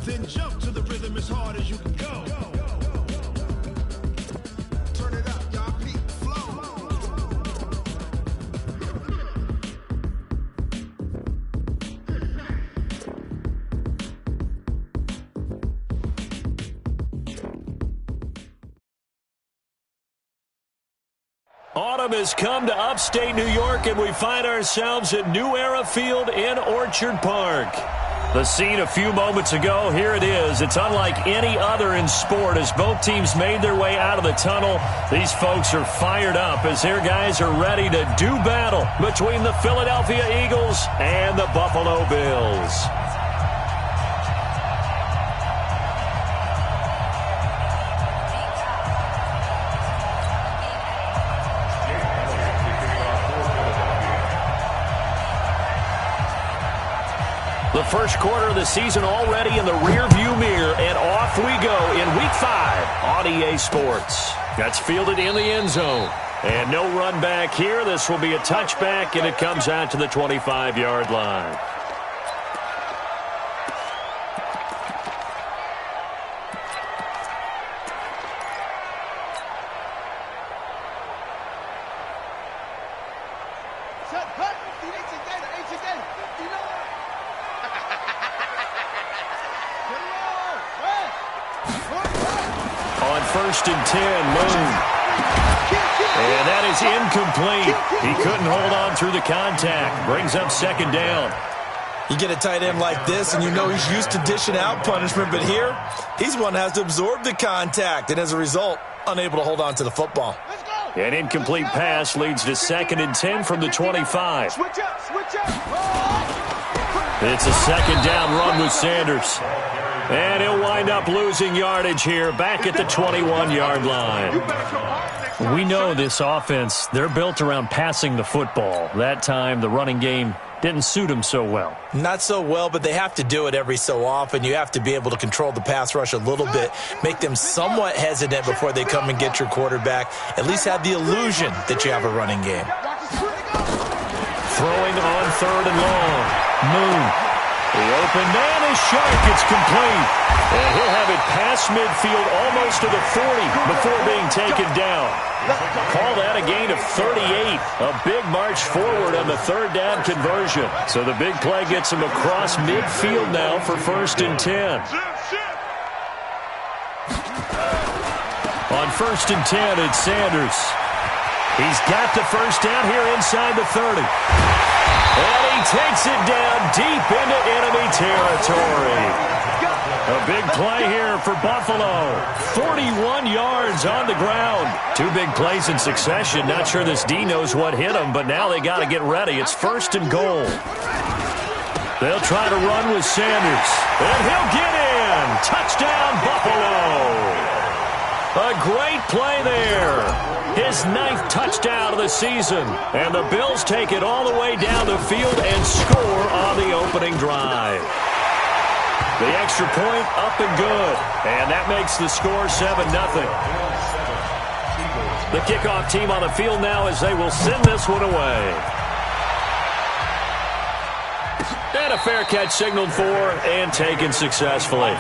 Then jump to the rhythm as hard as you can go. Turn it up, y'all. Beat flow. Autumn has come to upstate New York, and we find ourselves at New Era Field in Orchard Park. The scene a few moments ago, here it is. It's unlike any other in sport as both teams made their way out of the tunnel. These folks are fired up as their guys are ready to do battle between the Philadelphia Eagles and the Buffalo Bills. The first quarter of the season already in the rearview mirror, and off we go in Week 5 on EA Sports. That's fielded in the end zone. And no run back here. This will be a touchback, and it comes out to the 25-yard line. First and 10, Moon. And that is incomplete. He couldn't hold on through the contact. Brings up second down. You get a tight end like this, and you know he's used to dishing out punishment, but here, he's one that has to absorb the contact, and as a result, unable to hold on to the football. An incomplete pass leads to second and 10 from the 25. It's a second down run with Sanders. And he'll wind up losing yardage here back at the 21-yard line. We know this offense, they're built around passing the football. That time, the running game didn't suit them so well. Not so well, but they have to do it every so often. You have to be able to control the pass rush a little bit, make them somewhat hesitant before they come and get your quarterback. At least have the illusion that you have a running game. Throwing on third and long. Moon. The open man is sharp. It's complete. And he'll have it past midfield almost to the 40 before being taken down. Call that a gain of 38. A big march forward on the third down conversion. So the big play gets him across midfield now for first and 10. On first and 10, it's Sanders. He's got the first down here inside the 30. And he takes it down deep into enemy territory. A big play here for Buffalo. 41 yards on the ground. Two big plays in succession. Not sure this D knows what hit him, but now they got to get ready. It's first and goal. They'll try to run with Sanders. And he'll get in. Touchdown, Buffalo. A great play there. His 9th touchdown of the season. And the Bills take it all the way down the field and score on the opening drive. The extra point up and good. And that makes the score 7-0. The kickoff team on the field now as they will send this one away. And a fair catch signaled for and taken successfully.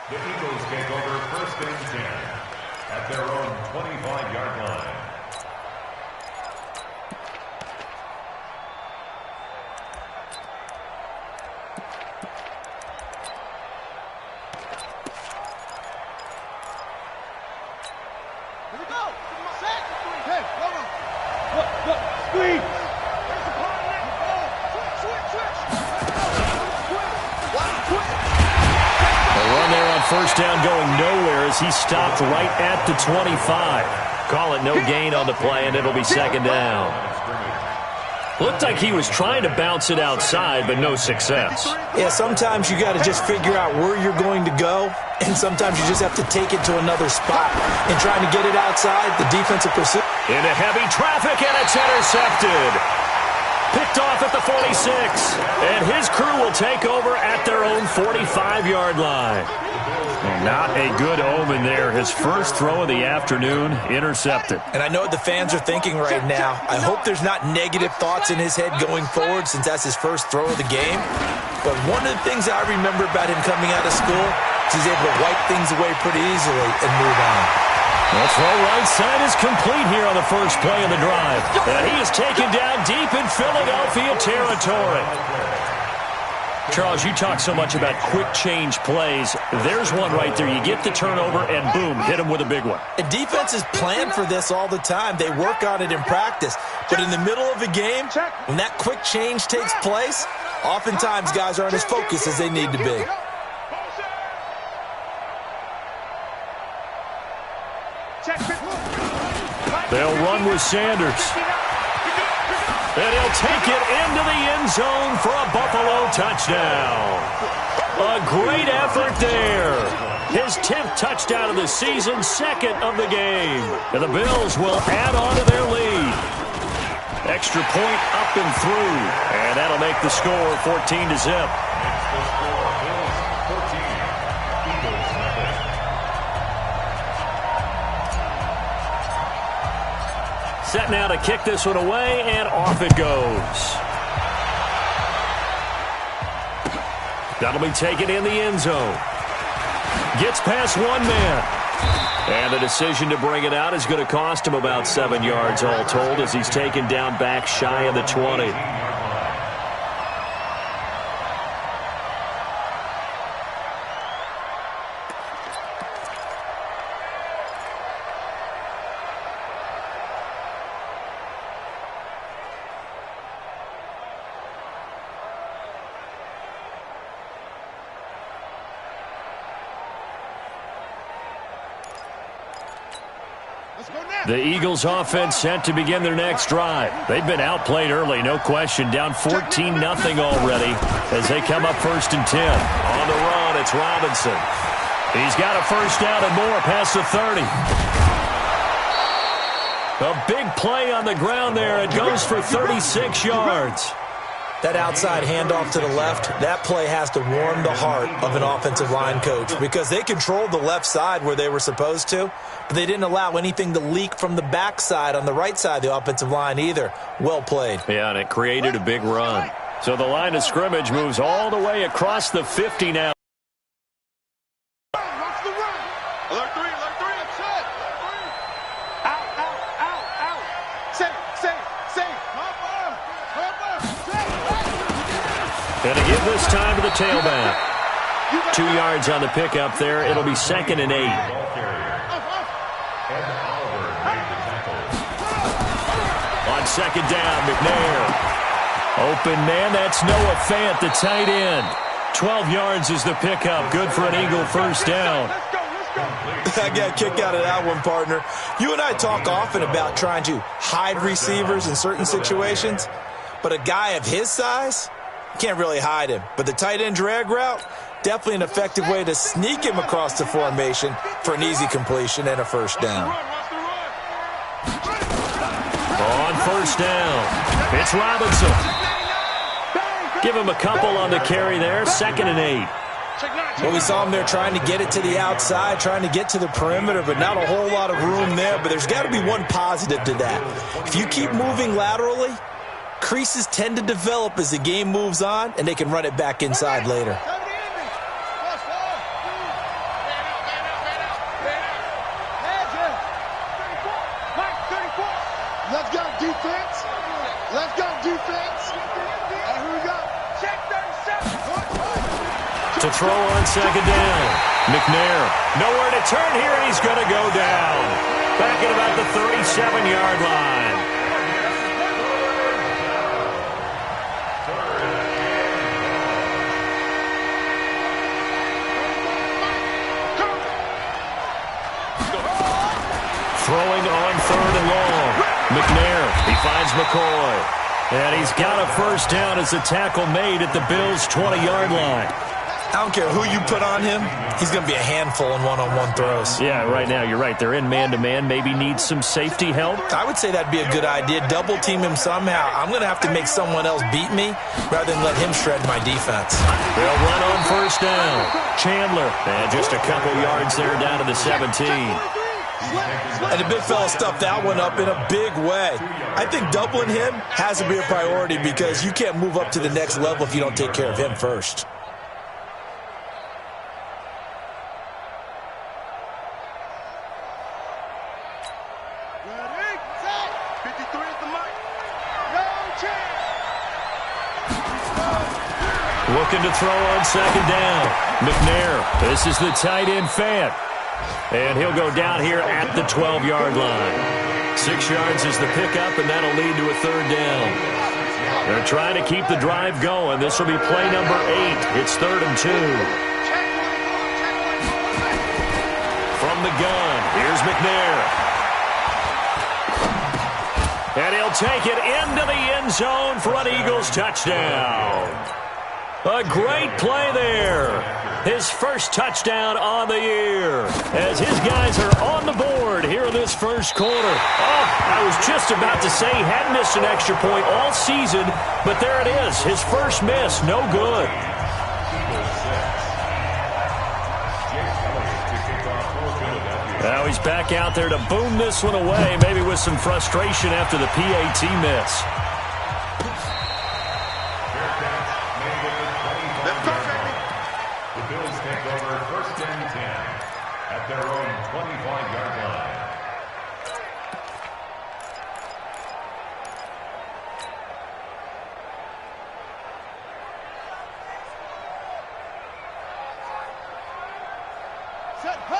The Eagles take over first and 10 at their own 25-yard line. Here we go. Set. Hey, hold on. Look, squeeze. Run there on first down going nowhere as he stopped right at the 25. Call it no gain on the play, and it'll be second down. Looked like he was trying to bounce it outside, but no success. Yeah, sometimes you got to just figure out where you're going to go, and sometimes you just have to take it to another spot. And trying to get it outside, the defensive pursuit. Into heavy traffic, and it's intercepted. Picked off at the 46. And his crew will take over at their own 45-yard line. Not a good omen there. His first throw of the afternoon intercepted. And I know what the fans are thinking right now. I hope there's not negative thoughts in his head going forward since that's his first throw of the game. But one of the things I remember about him coming out of school is he's able to wipe things away pretty easily and move on. The throw right side is complete here on the first play of the drive. And he is taken down deep in Philadelphia territory. Charles, you talk so much about quick change plays. There's one right there. You get the turnover and boom, hit him with a big one. And defenses plan for this all the time. They work on it in practice. But in the middle of a game, when that quick change takes place, oftentimes guys aren't as focused as they need to be. They'll run with Sanders. And he'll take it into the end zone for a Buffalo touchdown. A great effort there. His 10th touchdown of the season, second of the game. And the Bills will add on to their lead. Extra point up and through. And that'll make the score 14-0. Set now to kick this one away, and off it goes. That'll be taken in the end zone. Gets past one man. And the decision to bring it out is going to cost him about 7 yards all told as he's taken down back shy of the 20. The Eagles offense set to begin their next drive. They've been outplayed early, no question. Down 14-0 already as they come up 1st and 10. On the run, it's Robinson. He's got a first down and more past the 30. A big play on the ground there. It goes for 36 yards. That outside handoff to the left, that play has to warm the heart of an offensive line coach because they controlled the left side where they were supposed to, but they didn't allow anything to leak from the backside on the right side of the offensive line either. Well played. Yeah, and it created a big run. So the line of scrimmage moves all the way across the 50 now. And to give this time to the tailback. 2 yards on the pickup there. It'll be 2nd and 8. On 2nd down, McNair. Open man, that's Noah Fant, the tight end. 12 yards is the pickup. Good for an Eagle first down. I got a kick out of that one, partner. You and I talk often about trying to hide receivers in certain situations, but a guy of his size, can't really hide him. But the tight end drag route, definitely an effective way to sneak him across the formation for an easy completion and a first down. On first down, it's Robinson. Give him a couple on the carry there, 2nd and 8. Well, we saw him there trying to get it to the outside, trying to get to the perimeter, but not a whole lot of room there. But there's got to be one positive to that. If you keep moving laterally, creases tend to develop as the game moves on, and they can run it back inside later. Let's go, defense. Let's go, defense. Here we go. Check 37. To throw on 2nd down. McNair, nowhere to turn here, and he's going to go down. Back at about the 37-yard line. Throwing on 3rd and long. McNair, he finds McCoy. And he's got a first down as the tackle made at the Bills' 20-yard line. I don't care who you put on him, he's going to be a handful in one-on-one throws. Yeah, right now, you're right. They're in man-to-man. Maybe needs some safety help. I would say that'd be a good idea. Double team him somehow. I'm going to have to make someone else beat me rather than let him shred my defense. They'll run on first down. Chandler, and just a couple yards there down to the 17. And the big fella stuffed that one up in a big way. I think doubling him has to be a priority because you can't move up to the next level if you don't take care of him first. Looking to throw on second down. McNair, this is the tight end Fant. And he'll go down here at the 12-yard line. 6 yards is the pickup, and that'll lead to a third down. They're trying to keep the drive going. This will be play number 8. It's 3rd and 2. From the gun, here's McNair. And he'll take it into the end zone for an Eagles touchdown. A great play there. His first touchdown on the year as his guys are on the board here in this first quarter. Oh, I was just about to say he hadn't missed an extra point all season, but there it is. His first miss, no good. Now he's back out there to boom this one away, maybe with some frustration after the PAT miss.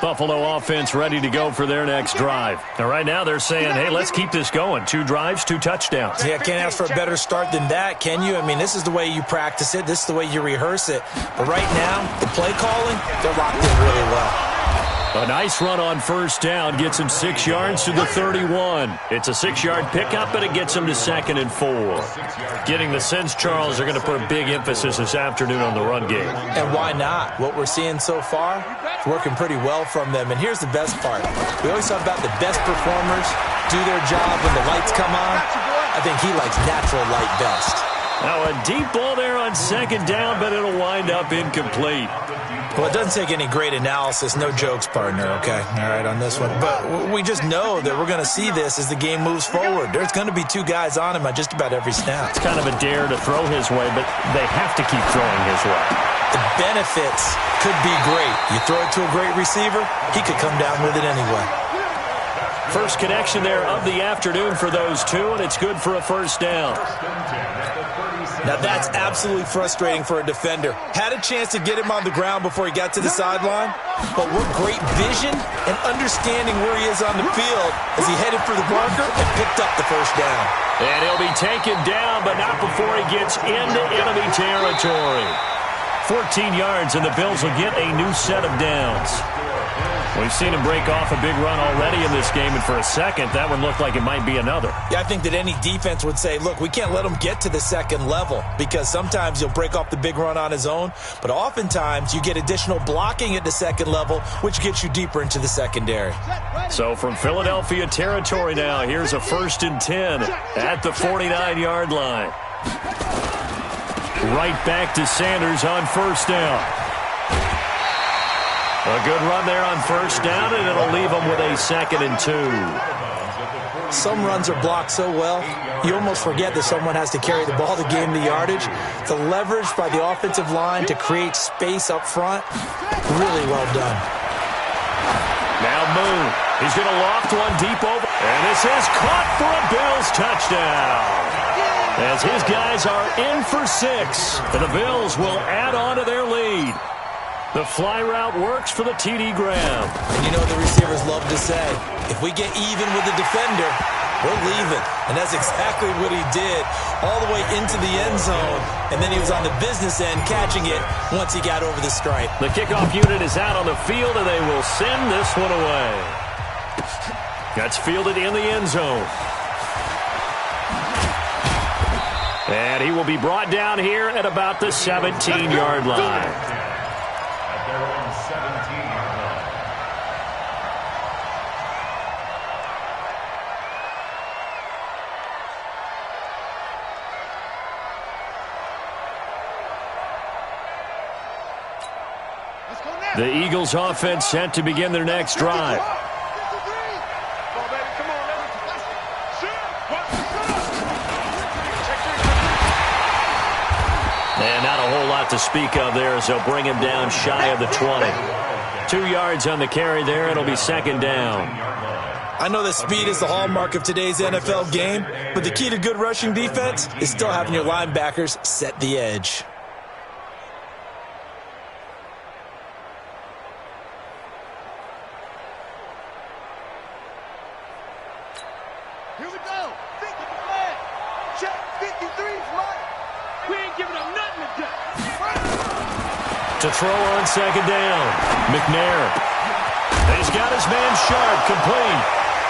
Buffalo offense ready to go for their next drive. Now, right now they're saying, hey, let's keep this going. 2 drives, 2 touchdowns. Yeah, can't ask for a better start than that, can you? I mean, this is the way you practice it. This is the way you rehearse it. But right now, the play calling, they're locked in really well. A nice run on first down gets him 6 yards to the 31. It's a 6-yard pickup, and it gets him to 2nd and 4. Getting the sense, Charles, are going to put a big emphasis this afternoon on the run game. And why not? What we're seeing so far is working pretty well from them. And here's the best part. We always talk about the best performers do their job when the lights come on. I think he likes natural light best. Now a deep ball there on second down, but it'll wind up incomplete. Well, it doesn't take any great analysis. No jokes, partner, okay? All right, on this one. But we just know that we're going to see this as the game moves forward. There's going to be 2 guys on him at just about every snap. It's kind of a dare to throw his way, but they have to keep throwing his way. The benefits could be great. You throw it to a great receiver, he could come down with it anyway. First connection there of the afternoon for those 2, and it's good for a first down. Now that's absolutely frustrating for a defender. Had a chance to get him on the ground before he got to the sideline, but what great vision and understanding where he is on the field as he headed for the marker and picked up the first down. And he'll be taken down, but not before he gets into enemy territory. 14 yards, and the Bills will get a new set of downs. We've seen him break off a big run already in this game, and for a second, that one looked like it might be another. Yeah, I think that any defense would say, look, we can't let him get to the second level because sometimes he'll break off the big run on his own, but oftentimes you get additional blocking at the second level, which gets you deeper into the secondary. So from Philadelphia territory now, here's a 1st and 10 at the 49-yard line. Right back to Sanders on first down. A good run there on first down, and it'll leave them with a 2nd and 2. Some runs are blocked so well, you almost forget that someone has to carry the ball to gain the yardage. The leverage by the offensive line to create space up front, really well done. Now Moon. He's going to loft one deep over. And this is caught for a Bills touchdown. As his guys are in for 6, and the Bills will add on to their lead. The fly route works for the TD Graham. And you know the receivers love to say, if we get even with the defender, we're leaving. And that's exactly what he did all the way into the end zone. And then he was on the business end catching it once he got over the stripe. The kickoff unit is out on the field, and they will send this one away. That's fielded in the end zone. And he will be brought down here at about the 17-yard line. The Eagles offense set to begin their next drive. And not a whole lot to speak of there as they'll bring him down shy of the 20. 2 yards on the carry there. It'll be second down. I know that speed is the hallmark of today's NFL game, but the key to good rushing defense is still having your linebackers set the edge. Here we go. Think of the flag. Check 53's Mike. We ain't giving up nothing to do. To throw on second down. McNair. He's got his man Sharp complete.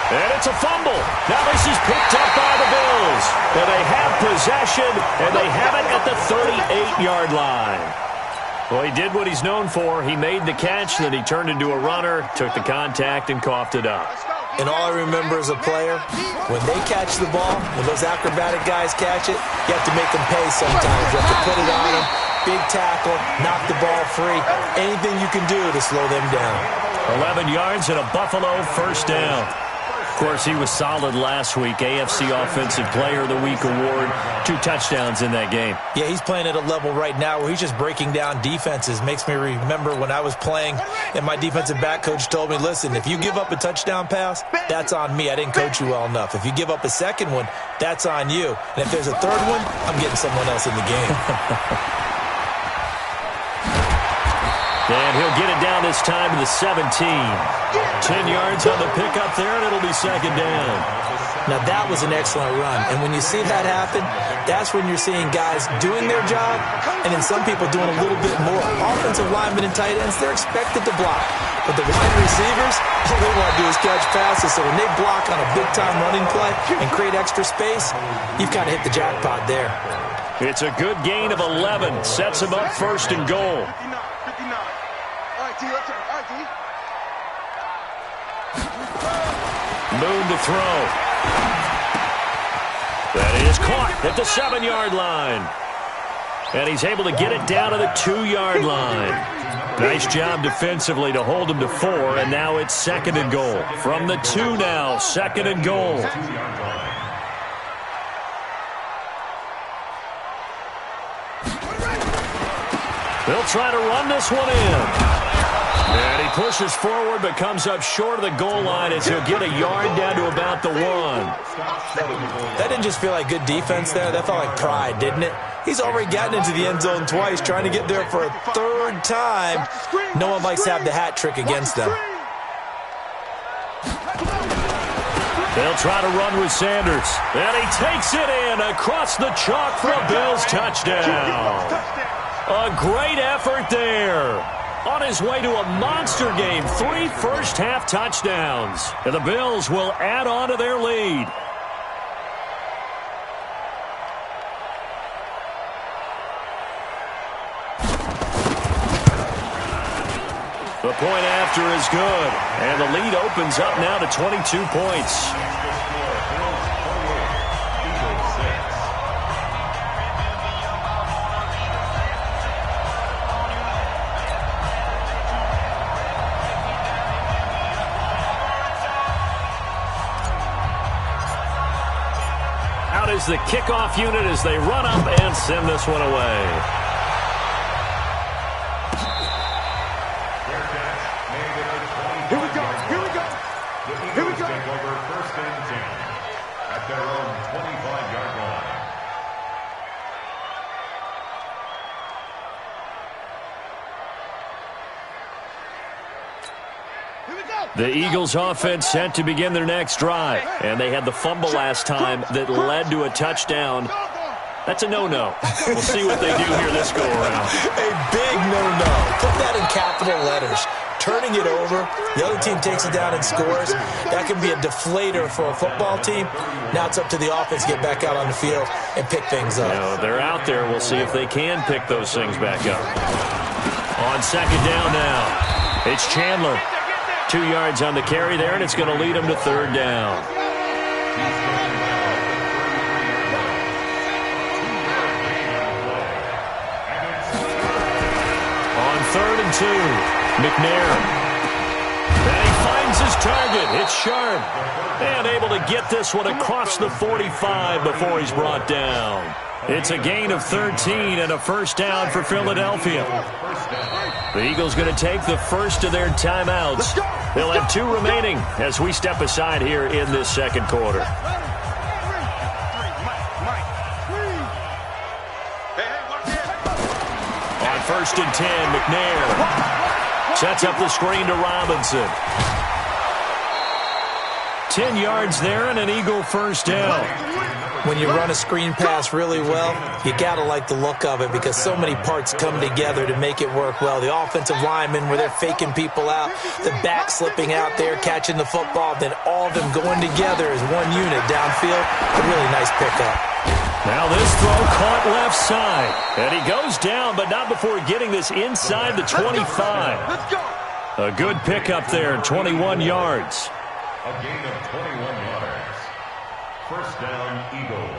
And it's a fumble. Now this is picked up by the Bills. And they have possession, and they have it at the 38-yard line. Well, he did what he's known for. He made the catch, then he turned into a runner, took the contact, and coughed it up. And all I remember as a player, when they catch the ball, when those acrobatic guys catch it, you have to make them pay sometimes. You have to put it on them, big tackle, knock the ball free, anything you can do to slow them down. 11 yards and a Buffalo first down. Of course, he was solid last week. AFC Offensive Player of the Week award. 2 touchdowns in that game. Yeah, he's playing at a level right now where he's just breaking down defenses. Makes me remember when I was playing and my defensive back coach told me, listen, if you give up a touchdown pass, that's on me. I didn't coach you well enough. If you give up a second one, that's on you. And if there's a third one, I'm getting someone else in the game. And he'll get it down this time to the 17. 10 yards on the pickup there, and it'll be second down. Now, that was an excellent run. And when you see that happen, that's when you're seeing guys doing their job and then some people doing a little bit more. Offensive linemen and tight ends, they're expected to block. But the wide receivers, all they want to do is catch passes. So when they block on a big-time running play and create extra space, you've kind of hit the jackpot there. It's a good gain of 11. Sets him up first and goal. 59. All right, T, let's turn. All right, T. Moon to throw. That is caught at the 7-yard line. And he's able to get it down to the 2-yard line. Nice job defensively to hold him to 4, and now it's second and goal. From the 2 now, second and goal. They'll try to run this one in. And he pushes forward but comes up short of the goal line as he'll get a yard down to about the 1. That didn't just feel like good defense there. That felt like pride, didn't it? He's already gotten into the end zone twice, trying to get there for a 3rd time. No one likes to have the hat trick against them. They'll try to run with Sanders. And he takes it in across the chalk for a Bills touchdown. A great effort there. On his way to a monster game, 3 first-half touchdowns. And the Bills will add on to their lead. The point after is good. And the lead opens up now to 22 points. Out is the kickoff unit as they run up and send this one away. Here we go. Here we go. Here we go. Take over first and 10 at their own 25-yard line. Here we go. The Eagles offense set to begin their next drive. And they had the fumble last time that led to a touchdown. That's a no-no. We'll see what they do here this go-around. A big no-no. Put that in capital letters. Turning it over, the other team takes it down and scores. That can be a deflator for a football team. Now it's up to the offense to get back out on the field and pick things up. You know, they're out there. We'll see if they can pick those things back up. On second down now, it's Chandler. 2 yards on the carry there, and it's going to lead him to third down. On 3rd and 2. McNair. And he finds his target. It's sharp. And able to get this one across the 45 before he's brought down. It's a gain of 13 and a first down for Philadelphia. The Eagles going to take the first of their timeouts. They'll have 2 remaining as we step aside here in this second quarter. On 1st and 10, McNair sets up the screen to Robinson. 10 yards there and an Eagle first down. When you run a screen pass really well, you got to like the look of it because so many parts come together to make it work well. The offensive linemen where they're faking people out, the back slipping out there, catching the football, then all of them going together as one unit downfield. A really nice pickup. Now this throw caught left side. And he goes down, but not before getting this inside the 25. A good pickup there, 21 yards. A gain of 21 yards. First down, Eagles.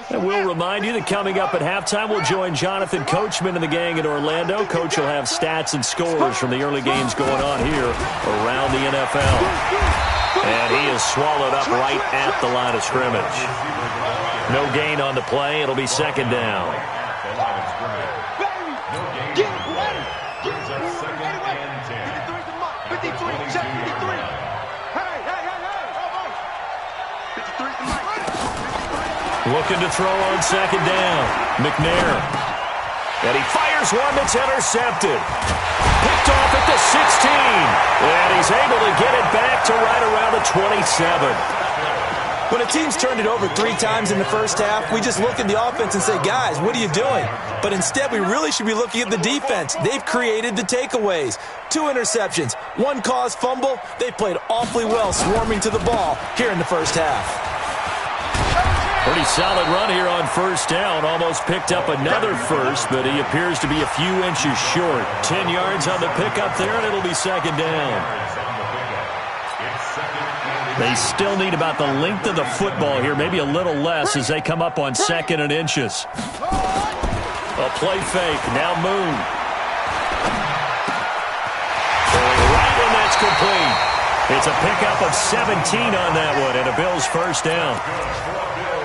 And we'll remind you that coming up at halftime, we'll join Jonathan Coachman and the gang in Orlando. Coach will have stats and scores from the early games going on here around the NFL. And he is swallowed up right at the line of scrimmage. No gain on the play. It'll be second down. Looking to throw on second down. McNair. And he fires one that's intercepted. Picked off at the 16. And he's able to get it back to right around the 27. When a team's turned it over 3 times in the first half, we just look at the offense and say, guys, what are you doing? But instead, we really should be looking at the defense. They've created the takeaways. 2 interceptions, 1 caused fumble. They played awfully well swarming to the ball here in the first half. Pretty solid run here on first down. Almost picked up another first, but he appears to be a few inches short. 10 yards on the pickup there, and it'll be second down. They still need about the length of the football here, maybe a little less as they come up on 2nd and inches. A play fake. Now Moon. Right, and that's complete. It's a pickup of 17 on that one, and a Bills first down.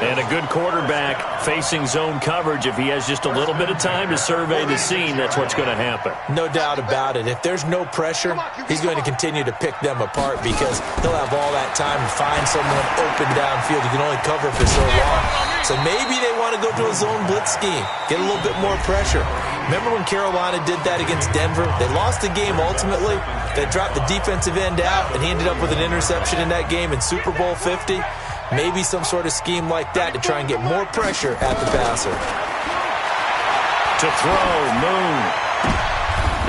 And a good quarterback facing zone coverage. If he has just a little bit of time to survey the scene, that's what's going to happen. No doubt about it. If there's no pressure, he's going to continue to pick them apart because he'll have all that time to find someone open downfield. You can only cover for so long. So maybe they want to go to a zone blitz scheme, get a little bit more pressure. Remember when Carolina did that against Denver? They lost the game ultimately. They dropped the defensive end out, and he ended up with an interception in that game in Super Bowl 50. Maybe some sort of scheme like that to try and get more pressure at the passer. To throw, Moon.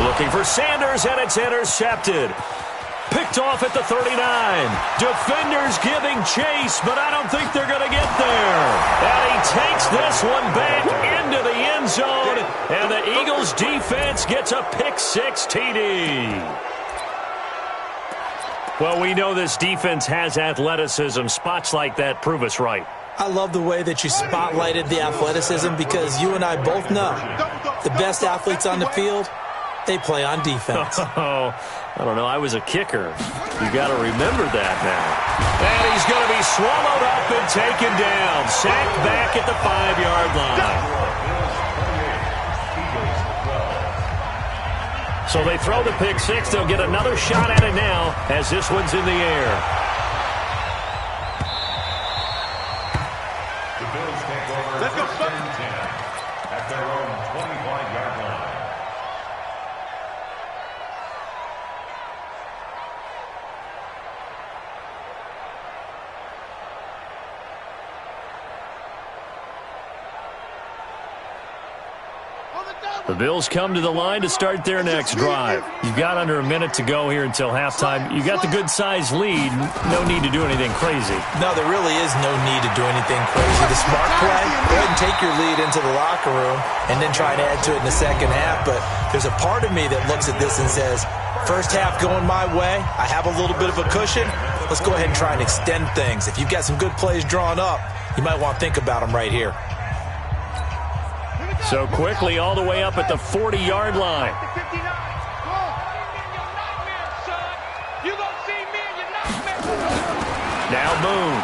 Looking for Sanders, and it's intercepted. Picked off at the 39. Defenders giving chase, but I don't think they're going to get there. And he takes this one back into the end zone, and the Eagles defense gets a pick-6 TD. Well, we know this defense has athleticism. Spots like that prove us right. I love the way that you spotlighted the athleticism because you and I both know the best athletes on the field, they play on defense. Oh, I don't know. I was a kicker. You got to remember that now. And he's going to be swallowed up and taken down. Sacked back at the 5-yard line. So they throw the pick-6. They'll get another shot at it now as this one's in the air. The Bills take over. Let's go, 10 at their own 25-yard line. The Bills come to the line to start their next drive. You've got under a minute to go here until halftime. You've got the good-sized lead. No need to do anything crazy. No, there really is no need to do anything crazy. The smart play, go ahead and take your lead into the locker room and then try and add to it in the second half. But there's a part of me that looks at this and says, first half going my way, I have a little bit of a cushion. Let's go ahead and try and extend things. If you've got some good plays drawn up, you might want to think about them right here. So quickly all the way up at the 40-yard line. Now Boone.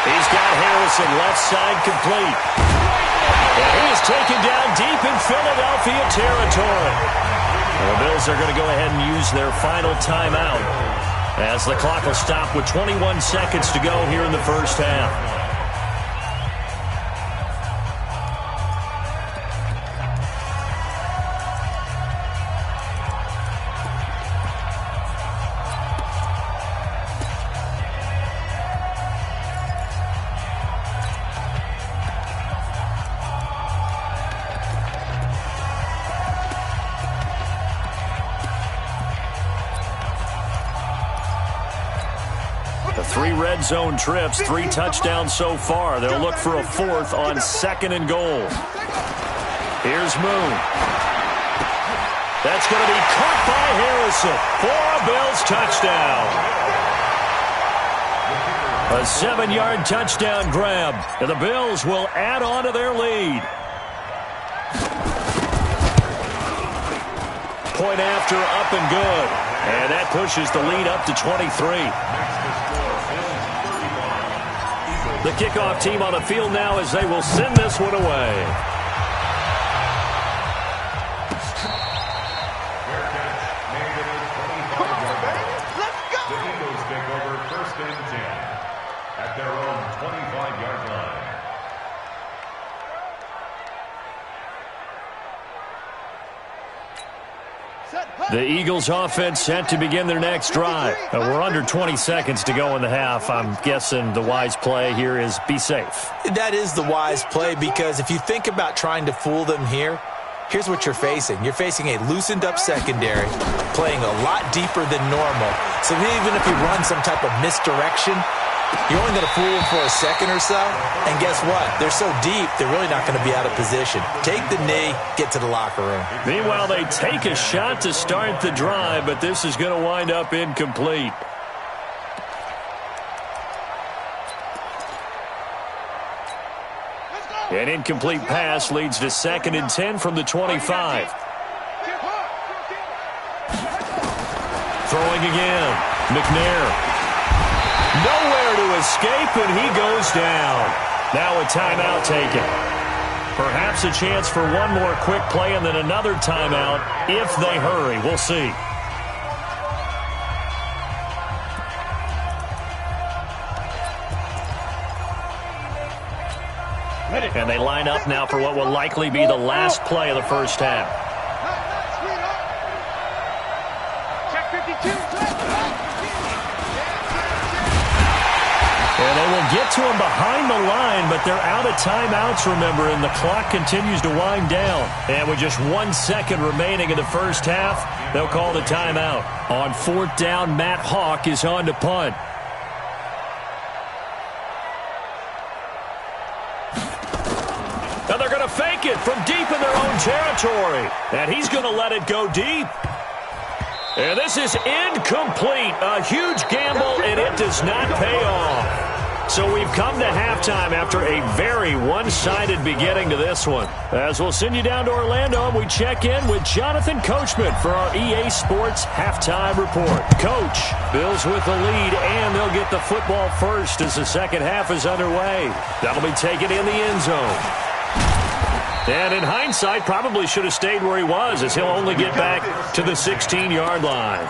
He's got Harrison left side complete. And he is taken down deep in Philadelphia territory. The Bills are going to go ahead and use their final timeout as the clock will stop with 21 seconds to go here in the first half. Red zone trips, 3 touchdowns so far. They'll look for a 4th on 2nd and goal. Here's Moon. That's going to be caught by Harrison for a Bills touchdown. A 7-yard touchdown grab, and the Bills will add on to their lead. Point after, up and good. And that pushes the lead up to 23. The kickoff team on the field now as they will send this one away. Come on, baby. Let's go. The Eagles take over 1st and 10 at their own 25-yard line. The Eagles offense set to begin their next drive. We're under 20 seconds to go in the half. I'm guessing the wise play here is be safe. That is the wise play, because if you think about trying to fool them here, here's what you're facing. You're facing a loosened up secondary, playing a lot deeper than normal. So even if you run some type of misdirection, you're only going to fool them for a second or so. And guess what? They're so deep, they're really not going to be out of position. Take the knee, get to the locker room. Meanwhile, they take a shot to start the drive, but this is going to wind up incomplete. An incomplete pass leads to 2nd and 10 from the 25. Throwing again. McNair. Nowhere to escape, and he goes down. Now a timeout taken. Perhaps a chance for one more quick play and then another timeout if they hurry. We'll see. And they line up now for what will likely be the last play of the first half. Check 52. And they will get to him behind the line, but they're out of timeouts, remember, and the clock continues to wind down. And with just 1 second remaining in the first half, they'll call the timeout. On 4th down, Matt Hawk is on to punt. Now they're going to fake it from deep in their own territory. And he's going to let it go deep. And this is incomplete. A huge gamble, and it does not pay off. So we've come to halftime after a very one-sided beginning to this one. As we'll send you down to Orlando, and we check in with Jonathan Coachman for our EA Sports Halftime Report. Coach, Bills with the lead, and they'll get the football first as the second half is underway. That'll be taken in the end zone. And in hindsight, probably should have stayed where he was, as he'll only get back to the 16-yard line.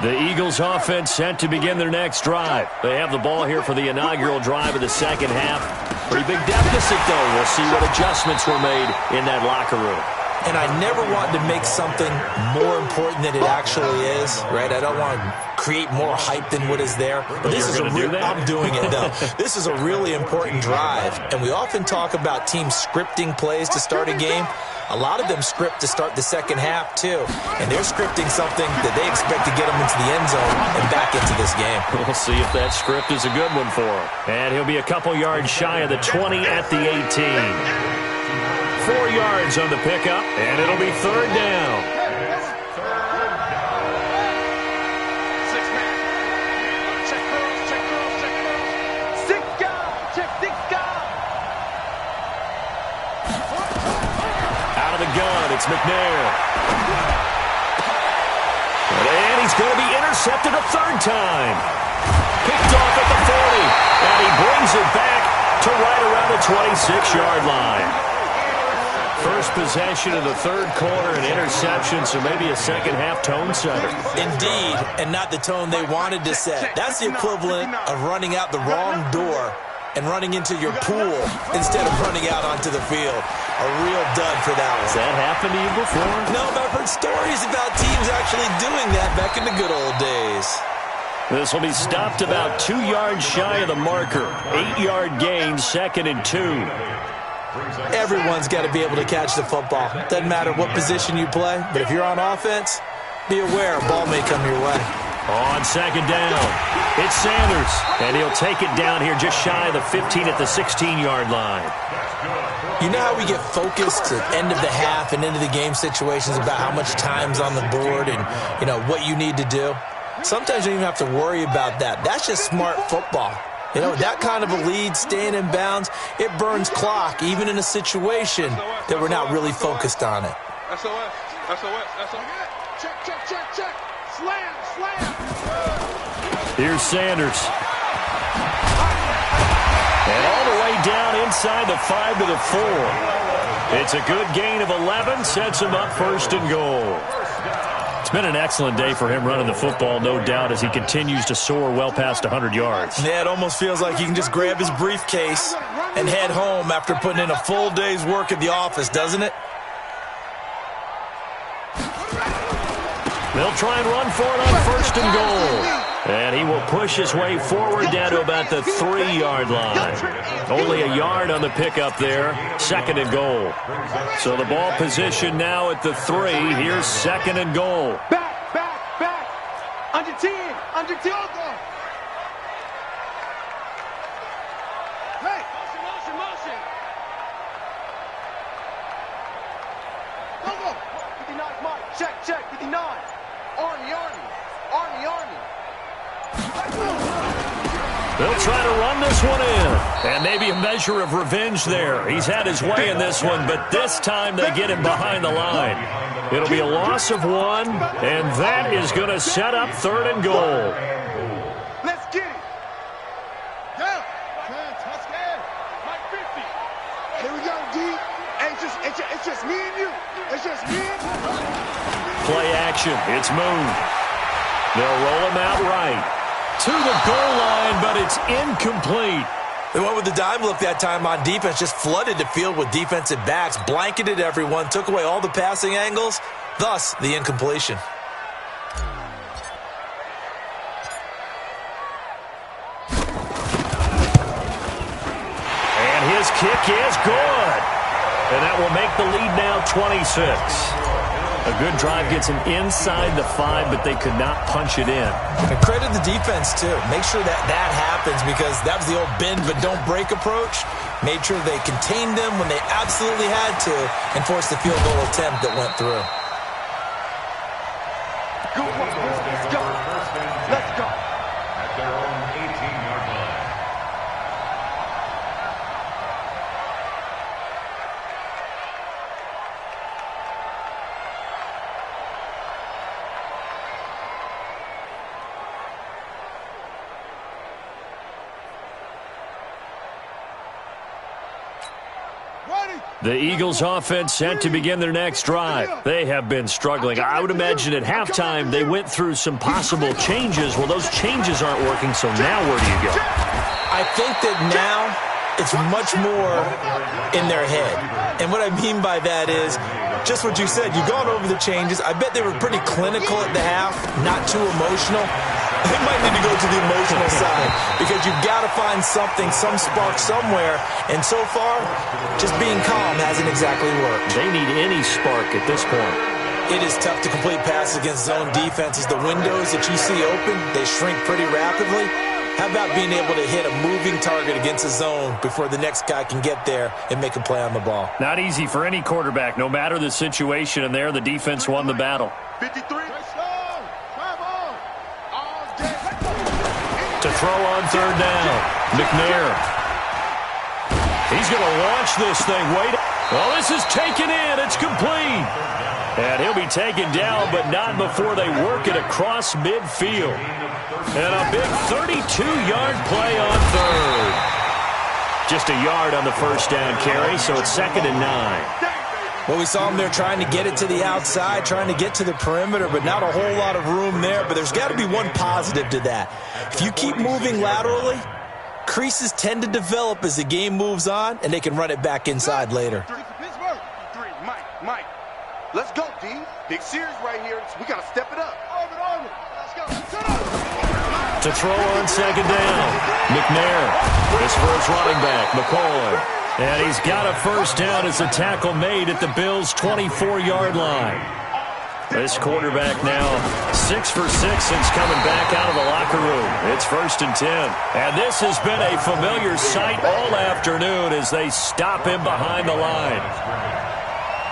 The Eagles offense set to begin their next drive. They have the ball here for the inaugural drive of the second half. Pretty big deficit, though. We'll see what adjustments were made in that locker room. And I never want to make something more important than it actually is, right? I don't want to create more hype than what is there. But this is I'm doing it, though. This is a really important drive. And we often talk about teams scripting plays to start a game. A lot of them script to start the second half, too. And they're scripting something that they expect to get them into the end zone and back into this game. We'll see if that script is a good one for him. And he'll be a couple yards shy of the 20 at the 18. 4 yards on the pickup, and it'll be 3rd down. 6 man McNair. And he's going to be intercepted a third time. Picked off at the 40. And he brings it back to right around the 26-yard line. First possession of the third quarter, an interception, so maybe a second-half tone setter. Indeed, and not the tone they wanted to set. That's the equivalent of running out the wrong door and running into your pool instead of running out onto the field. A real dud for that one. Has that happened to you before? No, but I've heard stories about teams actually doing that back in the good old days. This will be stopped about 2 yards shy of the marker. 8-yard gain, 2nd and 2. Everyone's got to be able to catch the football. Doesn't matter what position you play, but if you're on offense, be aware a ball may come your way. On 2nd down, it's Sanders, and he'll take it down here just shy of the 15 at the 16-yard line. You know how we get focused at end of the half and into the game situations about how much time's on the board and, you know, what you need to do? Sometimes you don't even have to worry about that. That's just smart football. You know, that kind of a lead, staying in bounds, it burns clock, even in a situation that we're not really focused on it. SOS. Check. Slam. Here's Sanders. And all the way down inside the 5 to the 4. It's a good gain of 11, sets him up 1st and goal. It's been an excellent day for him running the football, no doubt, as he continues to soar well past 100 yards. Yeah, it almost feels like he can just grab his briefcase and head home after putting in a full day's work at the office, doesn't it? They'll try and run for it on 1st and goal. And he will push his way forward down to about the 3-yard line. Only a yard on the pickup there. 2nd and goal. So the ball position now at the 3. Here's 2nd and goal. Back. Under 10. Hey, motion. Go. 59, Mike. Check. 59. Army. They'll try to run this one in. And maybe a measure of revenge there. He's had his way in this one, but this time they get him behind the line. It'll be a loss of 1, and that is going to set up 3rd and goal. Let's get it. Yeah. Mike 50. Here we go, D. It's just me and you. Play action. It's Moon. They'll roll him out right to the goal line, but it's incomplete. They went with the dime look that time on defense, just flooded the field with defensive backs, blanketed everyone, took away all the passing angles, thus the incompletion. And his kick is good. And that will make the lead now 26. A good drive gets him inside the 5, but they could not punch it in. And credit the defense, too. Make sure that happens, because that was the old bend but don't break approach. Made sure they contained them when they absolutely had to and forced the field goal attempt that went through. Good one, boys. Let's go. At their own 18-yard line. The Eagles offense set to begin their next drive. They have been struggling. I would imagine at halftime they went through some possible changes. Well, those changes aren't working, so now where do you go? I think that now it's much more in their head. And what I mean by that is just what you said. You've gone over the changes. I bet they were pretty clinical at the half, not too emotional. They might need to go to the emotional side, because you've got to find something, some spark somewhere. And so far, just being calm hasn't exactly worked. They need any spark at this point. It is tough to complete passes against zone defenses. The windows that you see open, they shrink pretty rapidly. How about being able to hit a moving target against a zone before the next guy can get there and make a play on the ball? Not easy for any quarterback, no matter the situation, and there the defense won the battle. 53. To throw on 3rd down, McNair. He's going to launch this thing. Well, this is taken in. It's complete. And he'll be taken down, but not before they work it across midfield. And a big 32-yard play on third. Just a yard on the first down carry, so it's 2nd and 9. Well, we saw him there trying to get it to the outside, trying to get to the perimeter, but not a whole lot of room there. But there's got to be one positive to that. If you keep moving laterally, creases tend to develop as the game moves on, and they can run it back inside later. Mike, let's go, D. Big series right here. We got to step it up. Let's go. To throw on 2nd down, McNair. His first running back, McCoy. And he's got a first down as the tackle made at the Bills' 24-yard line. This quarterback now 6 for 6 since coming back out of the locker room. It's 1st and 10. And this has been a familiar sight all afternoon as they stop him behind the line.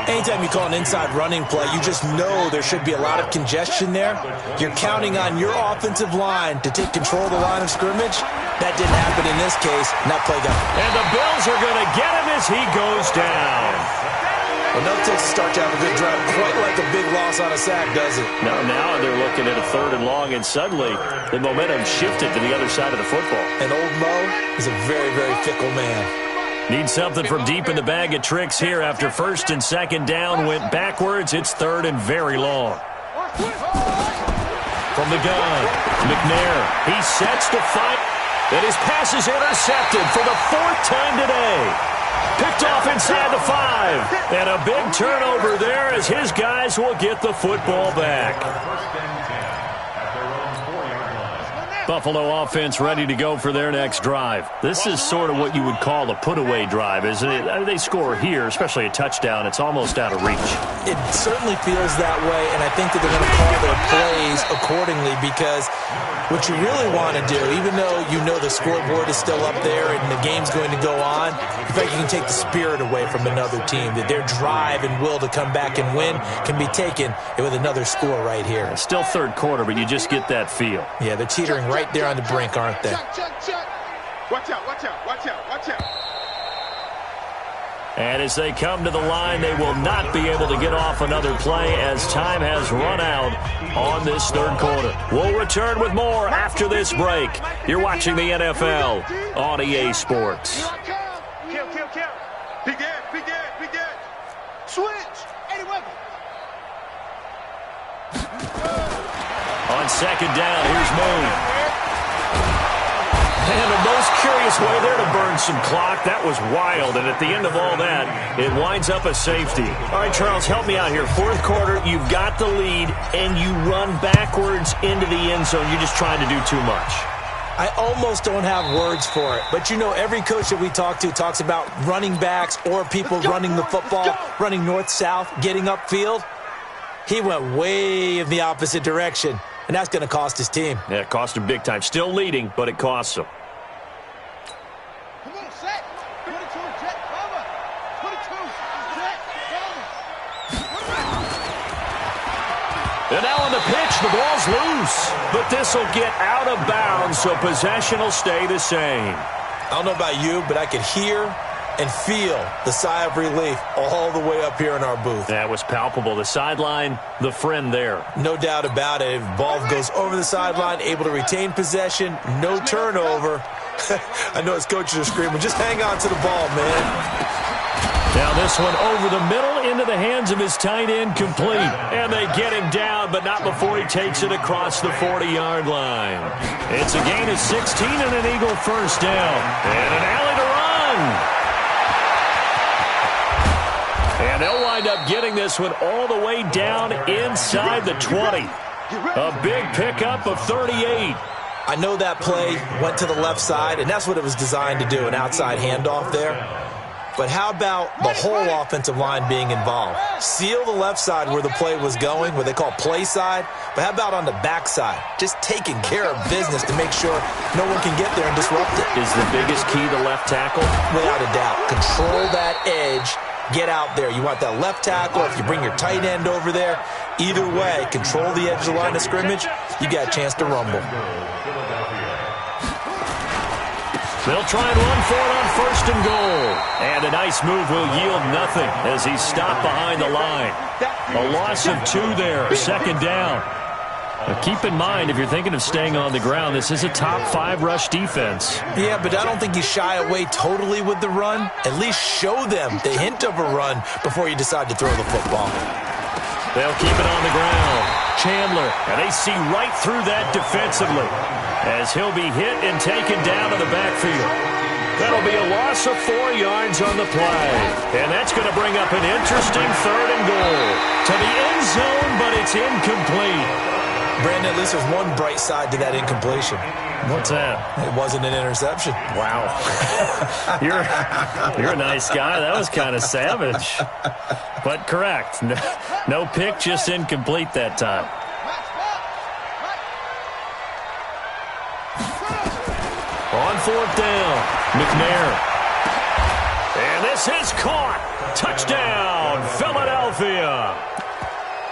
Anytime you call an inside running play, you just know there should be a lot of congestion there. You're counting on your offensive line to take control of the line of scrimmage. That didn't happen in this case, and that play got... And the Bills are going to get him as he goes down. Well, no takes to start to have a good drive, quite like a big loss on a sack, does it? Now they're looking at a 3rd and long, and suddenly the momentum shifted to the other side of the football. And old Mo is a very, very fickle man. Need something from deep in the bag of tricks here after 1st and 2nd down went backwards. It's 3rd and very long. From the gun, McNair. He sets to fight, and his pass is intercepted for the 4th time today. Picked off inside the 5. And a big turnover there as his guys will get the football back. Buffalo offense ready to go for their next drive. This is sort of what you would call a put-away drive, isn't it? They score here, especially a touchdown. It's almost out of reach. It certainly feels that way, and I think that they're going to call their plays accordingly because what you really want to do, even though you know the scoreboard is still up there and the game's going to go on, in fact, you can take the spirit away from another team, that their drive and will to come back and win can be taken with another score right here. It's still 3rd quarter, but you just get that feel. Yeah, they're teetering right there on the brink, aren't they? Watch out. And as they come to the line, they will not be able to get off another play as time has run out on this 3rd quarter. We'll return with more after this break. You're watching the NFL on EA Sports. Kill. Big end. Switch. 80 weapon. On 2nd down, here's Moon. And the most curious way there to burn some clock. That was wild, and at the end of all that, it winds up a safety. All right, Charles, help me out here. 4th quarter, you've got the lead, and you run backwards into the end zone. You're just trying to do too much. I almost don't have words for it, but you know every coach that we talk to talks about running backs or people running the football, running north-south, getting upfield. He went way in the opposite direction, and that's going to cost his team. Yeah, it cost him big time. Still leading, but it costs him. And now on the pitch, the ball's loose. But this will get out of bounds, so possession will stay the same. I don't know about you, but I could hear and feel the sigh of relief all the way up here in our booth. That was palpable. The sideline, the friend there. No doubt about it. If ball goes over the sideline, able to retain possession, no turnover. I know his coaches are screaming, just hang on to the ball, man. Now this one over the middle into the hands of his tight end, complete. And they get him down, but not before he takes it across the 40-yard line. It's a gain of 16 and an Eagle first down. And an alley to run. And they'll wind up getting this one all the way down inside the 20. A big pickup of 38. I know that play went to the left side, and that's what it was designed to do, an outside handoff there. But how about the whole offensive line being involved? Seal the left side where the play was going, what they call play side. But how about on the back side? Just taking care of business to make sure no one can get there and disrupt it. Is the biggest key the left tackle? Without a doubt. Control that edge. Get out there. You want that left tackle. If you bring your tight end over there, either way, control the edge of the line of scrimmage, you got a chance to rumble. They'll try and run for it on 1st and goal. And a nice move will yield nothing as he's stopped behind the line. A loss of 2 there, 2nd down. Now keep in mind, if you're thinking of staying on the ground, this is a top 5 rush defense. Yeah, but I don't think you shy away totally with the run. At least show them the hint of a run before you decide to throw the football. They'll keep it on the ground. Chandler, and they see right through that defensively as he'll be hit and taken down in the backfield. That'll be a loss of 4 yards on the play. And that's going to bring up an interesting 3rd and goal. To the end zone, but it's incomplete. Brandon, at least there's one bright side to that incompletion. What's that? It wasn't an interception. Wow. You're a nice guy. That was kind of savage. But correct. No pick, just incomplete that time. On 4th down, McNair. And this is caught. Touchdown, Philadelphia.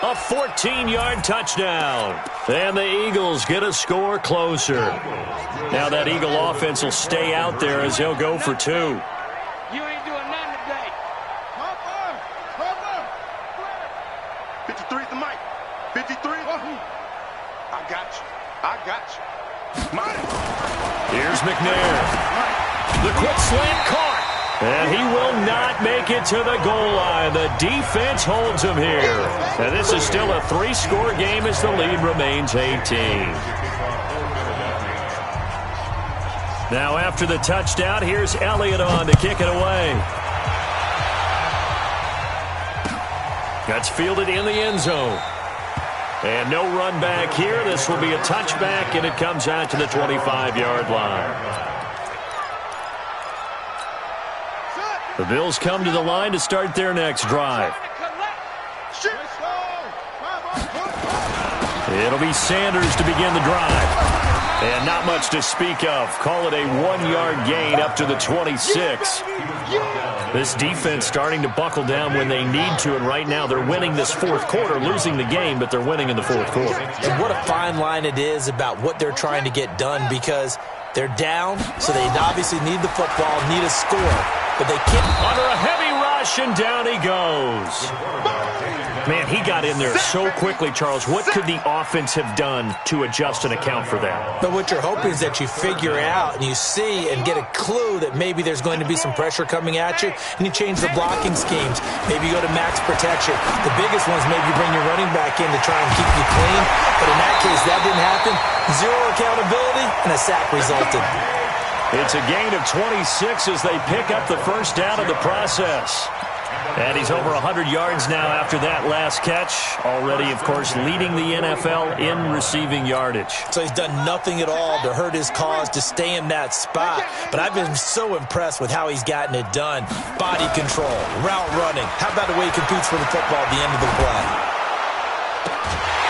A 14-yard touchdown. And the Eagles get a score closer. Now that Eagle offense will stay out there as they'll go for 2. You ain't doing nothing today. 53 at the mic. 53. I got you. Here's McNair. The quick slant caught. And he will not make it to the goal line. The defense holds him here. And this is still a 3-score game as the lead remains 18. Now after the touchdown, here's Elliott on to kick it away. That's fielded in the end zone. And no run back here. This will be a touchback, and it comes out to the 25-yard line. The Bills come to the line to start their next drive. It'll be Sanders to begin the drive. And not much to speak of. Call it a 1-yard gain up to the 26. This defense starting to buckle down when they need to, and right now they're winning this 4th quarter, losing the game, but they're winning in the 4th quarter. And what a fine line it is about what they're trying to get done, because they're down, so they obviously need the football, need a score, but they can't. Under a heavy rush, and down he goes. Man, he got in there so quickly, Charles. What could the offense have done to adjust and account for that? But what you're hoping is that you figure out and you see and get a clue that maybe there's going to be some pressure coming at you, and you change the blocking schemes. Maybe you go to max protection. The biggest one's maybe you bring your running back in to try and keep you clean. But in that case, that didn't happen. 0 accountability, and a sack resulted. It's a gain of 26 as they pick up the first down of the process. And he's over 100 yards now after that last catch. Already, of course, leading the NFL in receiving yardage. So he's done nothing at all to hurt his cause to stay in that spot. But I've been so impressed with how he's gotten it done. Body control, route running. How about the way he competes for the football at the end of the play?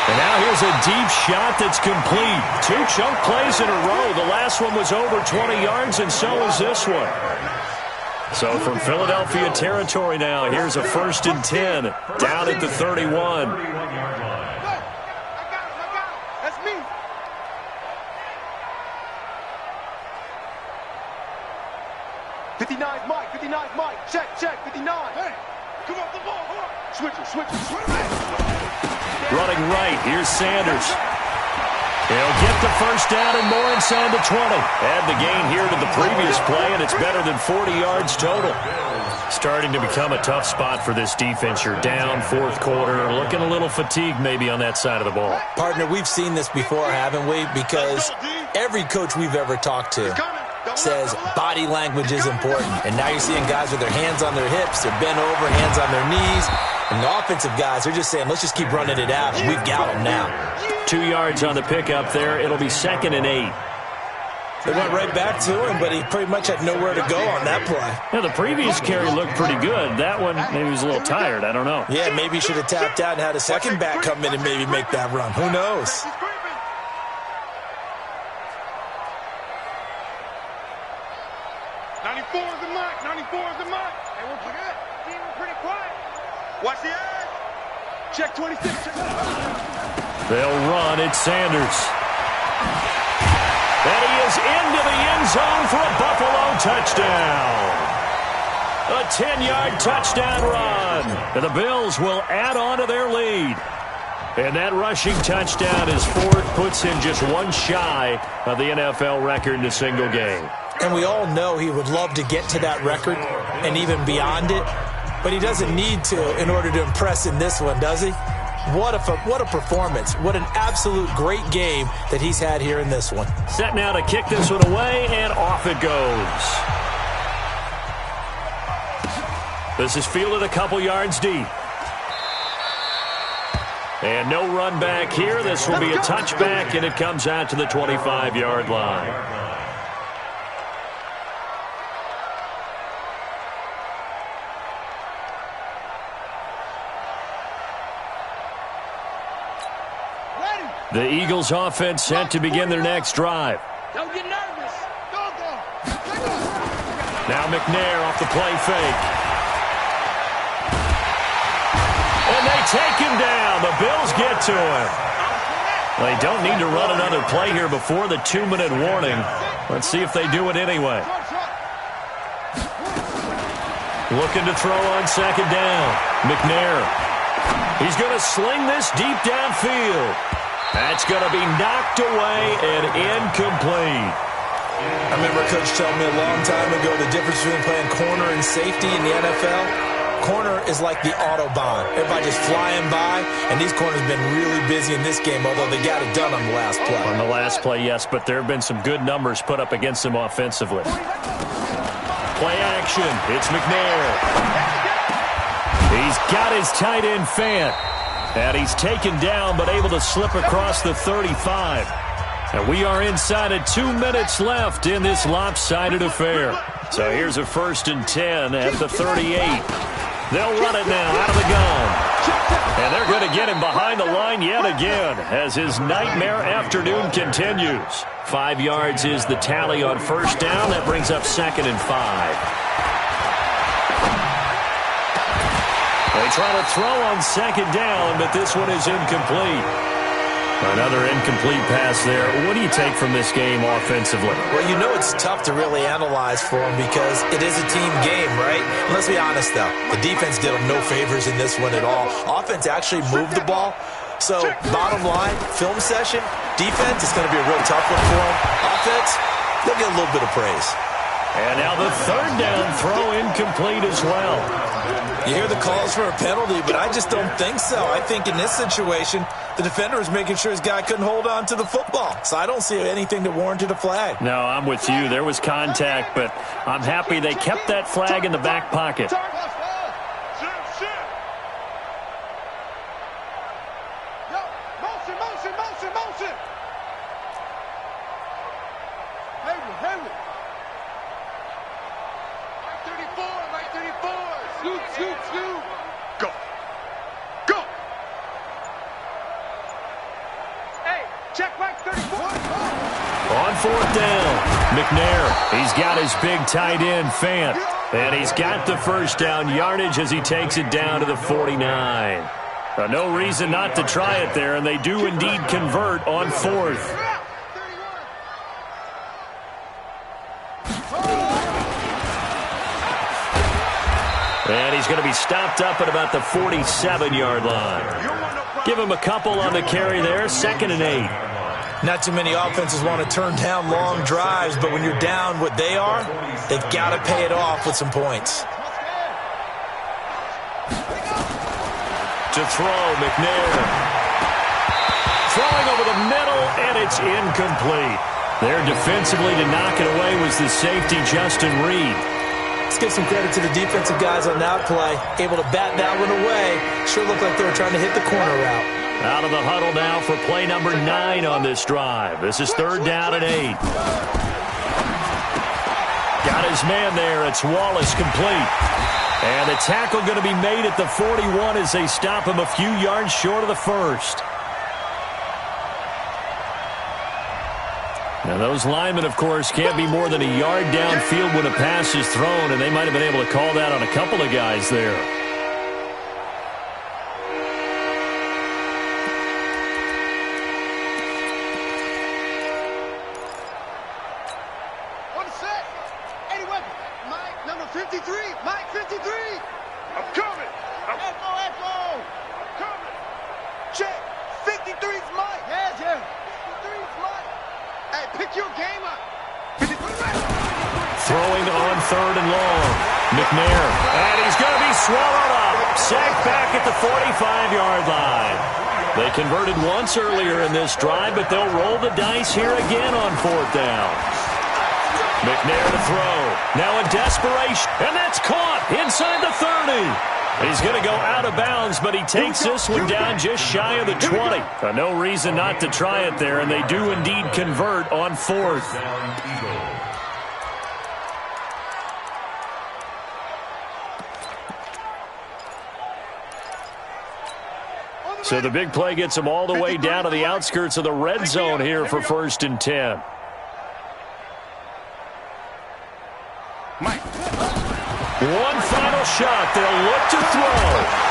And now here's a deep shot that's complete. 2 chunk plays in a row. The last one was over 20 yards, and so is this one. So from Philadelphia territory now, here's a 1st and 10 down at the 31. That's me. '59's Mike. 59's Mike. Check. 59. Hey, come off the ball. Switch it. Running right, here's Sanders. He'll get the first down and more inside the 20. Add the gain here to the previous play, and it's better than 40 yards total. Starting to become a tough spot for this defense. You're down 4th quarter, looking a little fatigued maybe on that side of the ball. Partner, we've seen this before, haven't we? Because every coach we've ever talked to says body language is important. And now you're seeing guys with their hands on their hips, they're bent over, hands on their knees. And the offensive guys, they're just saying, let's just keep running it out. And we've got them now. 2 yards on the pickup there. It'll be 2nd and 8. They went right back to him, but he pretty much had nowhere to go on that play. Yeah, the previous carry looked pretty good. That one, maybe he was a little tired. I don't know. Yeah, maybe he should have tapped out and had a second back come in and maybe make that run. Who knows? Hey, won't forget. Team pretty quiet. Watch the edge. Check 26. They'll run. It's Sanders. And he is into the end zone for a Buffalo touchdown. A 10-yard touchdown run. And the Bills will add on to their lead. And that rushing touchdown is fourth, puts him just one shy of the NFL record in a single game. And we all know he would love to get to that record and even beyond it. But he doesn't need to in order to impress in this one, does he? What a performance. What an absolute great game that he's had here in this one. Set now to kick this one away, and off it goes. This is fielded a couple yards deep. And no run back here. This will be a touchback, and it comes out to the 25-yard line. The Eagles offense set to begin their next drive. Don't get nervous. Go. Now McNair off the play fake. And they take him down. The Bills get to him. They don't need to run another play here before the 2-minute warning. Let's see if they do it anyway. Looking to throw on second down. McNair. He's going to sling this deep downfield. That's going to be knocked away and incomplete. I remember Coach telling me a long time ago the difference between playing corner and safety in the NFL. Corner is like the Autobahn. Everybody just flying by, and these corners have been really busy in this game, although they got it done on the last play. On the last play, yes, but there have been some good numbers put up against them offensively. Play action. It's McNair. He's got his tight end Fant. And he's taken down but able to slip across the 35. And we are inside of 2 minutes left in this lopsided affair. So here's a 1st and 10 at the 38. They'll run it now out of the gun. And they're going to get him behind the line yet again as his nightmare afternoon continues. 5 yards is the tally on first down. That brings up 2nd and 5. They try to throw on second down, but this one is incomplete. Another incomplete pass there. What do you take from this game offensively? Well, you know it's tough to really analyze for them because it is a team game, right? And let's be honest, though. The defense did them no favors in this one at all. Offense actually moved the ball. So, bottom line, film session, defense is going to be a real tough one for them. Offense, they'll get a little bit of praise. And now the third down throw incomplete as well. You hear the calls for a penalty, but I just don't think so. I think in this situation, the defender was making sure his guy couldn't hold on to the football. So I don't see anything that warranted a flag. No, I'm with you. There was contact, but I'm happy they kept that flag in the back pocket. Motion. Henry. Right 34. Scoot. Go. Hey, check right 34. On fourth down, McNair. He's got his big tight end, Fant. And he's got the first down yardage as he takes it down to the 49. No reason not to try it there, and they do indeed convert on fourth. And he's going to be stopped up at about the 47-yard line. Give him a couple on the carry there, 2nd and 8. Not too many offenses want to turn down long drives, but when you're down what they are, they've got to pay it off with some points. To throw, McNair. Throwing over the middle, and it's incomplete. There defensively to knock it away was the safety, Justin Reed. Let's give some credit to the defensive guys on that play. Able to bat that one away. Sure looked like they were trying to hit the corner route. Out of the huddle now for play number 9 on this drive. This is 3rd down and 8. Got his man there. It's Wallace complete. And the tackle going to be made at the 41 as they stop him a few yards short of the first. Now, those linemen, of course, can't be more than a yard downfield when a pass is thrown, and they might have been able to call that on a couple of guys there. 53's mine. Yeah, Jim. 53's mine. Hey, pick your game up. Throwing on 3rd and long. McNair. And he's going to be swallowed up. Sacked back at the 45-yard line. They converted once earlier in this drive, but they'll roll the dice here again on 4th down. McNair to throw. Now in desperation. And that's caught inside the 30. He's going to go out of bounds, but he takes this one down just shy of the 20. No reason not to try it there, and they do indeed convert on 4th. So the big play gets them all the way down to the outskirts of the red zone here for 1st and 10. One final shot. They'll look to throw.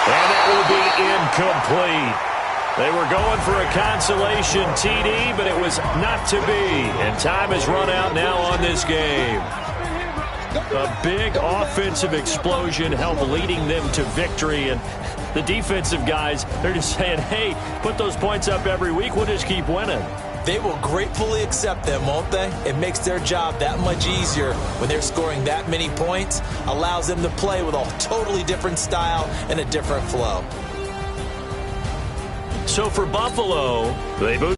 And it will be incomplete. They were going for a consolation TD, but it was not to be. And time has run out now on this game. A big offensive explosion helped leading them to victory. And the defensive guys, they're just saying, hey, put those points up every week. We'll just keep winning. They will gratefully accept them, won't they? It makes their job that much easier when they're scoring that many points. Allows them to play with a totally different style and a different flow. So for Buffalo, they move.